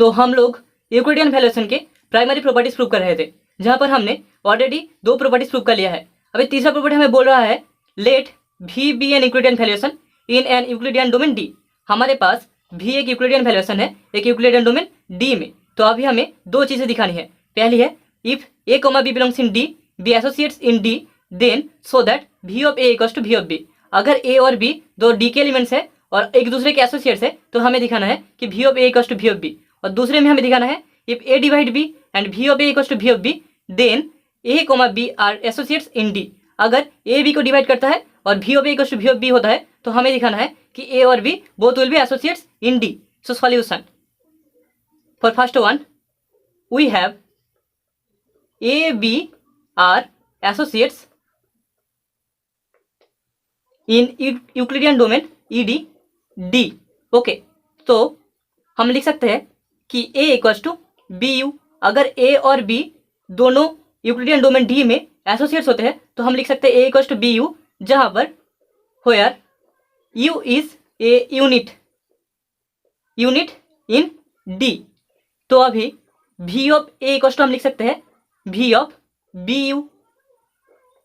तो हम लोग यूक्लिडियन वैल्यूएशन के प्राइमरी प्रॉपर्टीज प्रूव कर रहे थे, जहां पर हमने ऑलरेडी 2 प्रॉपर्टीज प्रूव कर लिया है। अभी तीसरा प्रॉपर्टी हमें बोल रहा है let V be an Euclidean valuation in an Euclidean domain D। हमारे पास V एक यूक्लिडियन वैल्यूएशन है एक यूक्लिडियन डोमेन D में। तो अभी हमें 2 चीजें दिखानी है। पहली है if A, B belongs in D, B associates in D, then so that V of A equals to V of B। अगर A और B दो D के एलिमेंट्स है और एक दूसरे के एसोसिएट्स है तो हमें दिखाना है कि V of A equals to V of B। और दूसरे में हमें दिखाना है if A divide B and V of A equals to V of B, then A, B are associates in D। अगर A B को डिवाइड करता है और V of A equals to V of B होता है तो हमें दिखाना है कि A और B both will be associates in D। So solution for first one we have A B are associates in Euclidean domain ED D। Okay, तो हम लिख सकते हैं कि A इक्वल्स टू BU। अगर A और B दोनों यूक्लिडियन डोमेन D में एसोसिएट्स होते हैं तो हम लिख सकते हैं A इक्वल्स टू BU, जहां पर where U is a unit in D। तो अभी V of A equals to हम लिख सकते हैं V ऑफ BU।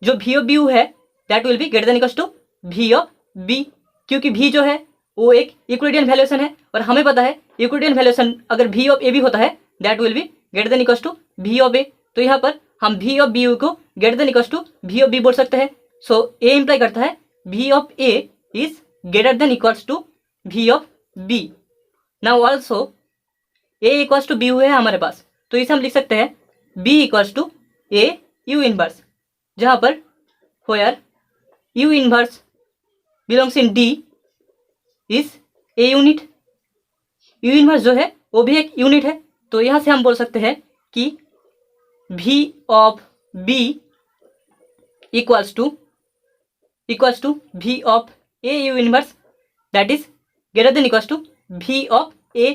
जो V ऑफ BU है that will be greater than equals to V of B, क्योंकि V जो है वो एक यूक्लिडियन वैल्यूएशन है और हमें पता है यूक्लिडियन वैल्यूएशन अगर V ऑफ A भी होता है that will be greater than equals to V of A। तो यहाँ पर हम V ऑफ BU को greater than equals to V of B बोल सकते हैं। सो A इंप्लाई करता है V of A is greater than equals to V of B। Now also A equals to BU है हमारे पास, तो इसे हम लिख सकते हैं B equals to A U inverse, जहाँ पर where U inverse belongs in D is a unit. U inverse जो है वो भी एक यूनिट है, तो यहाँ से हम बोल सकते हैं कि V of B equals to V of A U inverse that is greater than equals to V of A।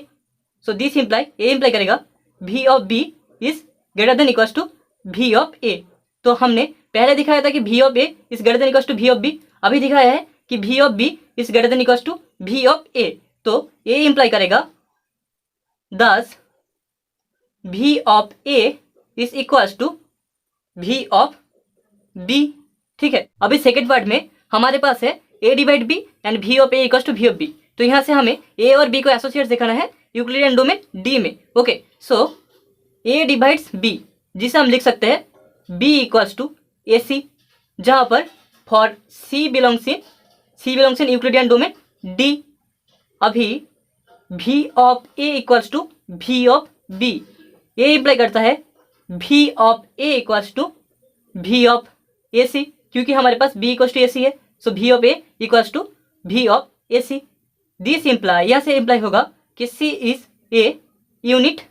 So this imply A imply करेगा V of B is greater than equals to V of A। तो हमने पहले दिखाया था कि V of A is greater than equals to V of B, अभी दिखाया है कि V of B is greater than equals to V of A। तो A इंप्लाई करेगा this V of A is equals to V of B। ठीक है, अभी second part में हमारे पास है A divide B and V of A equals to V of B। तो यहाँ से हमें A और B को एसोसिएट्स दिखाना है यूक्लिडियन डोमेन D में। Okay, so A divides B, जिसे हम लिख सकते हैं B इक्वल्स टू AC, जहाँ पर for C belongs in Euclidean domain D। अभी V of A equals to V of B। A imply करता है V of A equals to V of AC, क्योंकि हमारे पास B इक्वल्स टू AC है। So V of A equals to V of AC। This imply, यहाँ से imply होगा कि C is a unit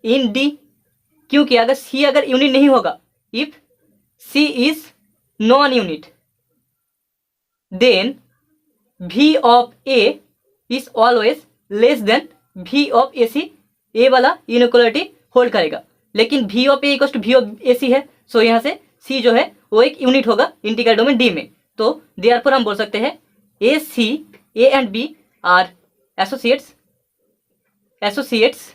in D, क्योंकि अगर C अगर यूनिट नहीं होगा, if C is non unit, then V of A is always less than V of AC। A वाला इनइक्वालिटी होल्ड करेगा, लेकिन V of A equals to V of AC है। सो यहाँ से C जो है वो एक यूनिट होगा इंटीग्रल डोमेन D में। तो देयरफॉर हम बोल सकते हैं A and B are associates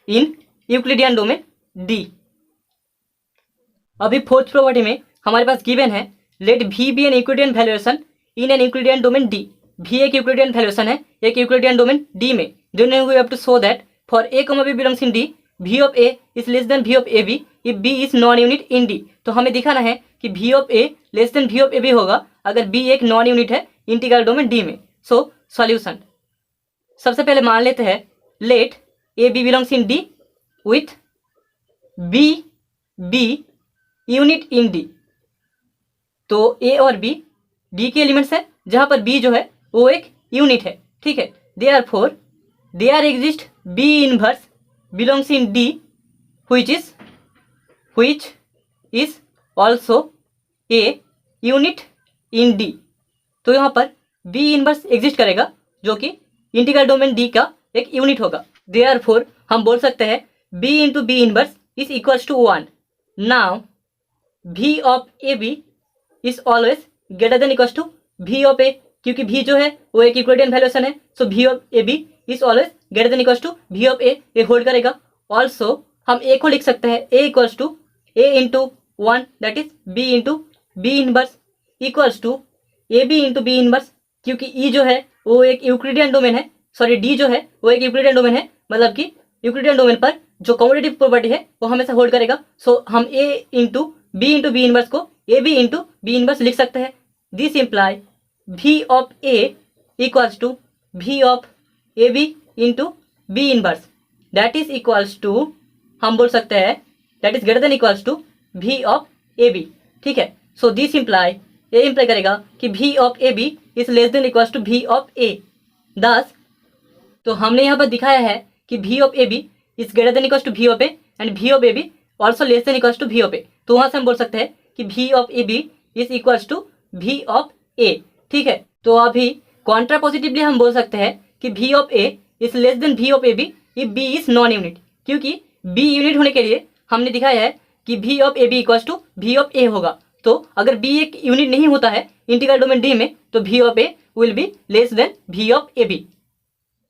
in Euclidean domain D। अभी फोर्थ प्रॉपर्टी में हमारे पास गिवन है let V be an Euclidean valuation in an Euclidean domain D। V एक यूक्लिडियन वैल्यूएशन है एक यूक्लिडियन डोमेन D में। Then we have to show that for A, B belongs in D, V of A is less than V of AB if B is non unit in D। तो हमें दिखाना है कि V of A less than V of AB होगा अगर B एक non unit है integral domain D में। सो सॉल्यूशन, सबसे पहले मान लेते हैं let A B belongs in D with B unit in D। तो A और B D के एलिमेंट्स है, जहां पर B जो है वो एक यूनिट है। ठीक है, therefore there exist B inverse belongs in D which is also a unit in D। तो यहाँ पर B इनवर्स एग्जिस्ट करेगा जो कि इंटीग्रल डोमेन D का एक यूनिट होगा। देयरफॉर हम बोल सकते हैं B into B inverse is equals to 1। Now V of AB is always greater than equals to V of A, क्योंकि V जो है वो एक यूक्लिडियन वैल्यूएशन है। So V of AB is always greater than equals to V of A, ये hold करेगा। Also हम ए को लिख सकते हैं A equals to A into 1 that is B into B inverse equals to A B into B inverse, क्योंकि E जो है वो एक यूक्लिडियन डोमेन है, सॉरी डी जो है वो एक यूक्लिडियन डोमेन है, मतलब कि यूक्लिडियन डोमेन पर जो कम्यूटेटिव प्रॉपर्टी है वो हमेशा होल्ड करेगा। सो हम ए इंटू बी इनवर्स को A B into B inverse लिख सकते हैं। This imply V of A equals to V of A B into B inverse that is equals to, हम बोल सकते हैं that is greater than equals to V of A B. ठीक है, so this imply, ये imply करेगा कि V of A B is less than equals to V of A. Thus तो हमने यहाँ पर दिखाया है कि V of A B is greater than equals to V of A and V of A B also less than equals to V of A. तो वहाँ से हम बोल सकते हैं कि V of A B is equals to V of A. ठीक है, तो अभी कॉन्ट्रा पॉजिटिवली हम बोल सकते हैं कि V of A is less than V of A B if B is non unit, क्योंकि बी यूनिट होने के लिए हमने दिखाया है कि V of A B equals to V of A होगा। तो अगर बी एक यूनिट नहीं होता है इंटीग्रल डोमेन डी में तो V of A will be less than V of A B.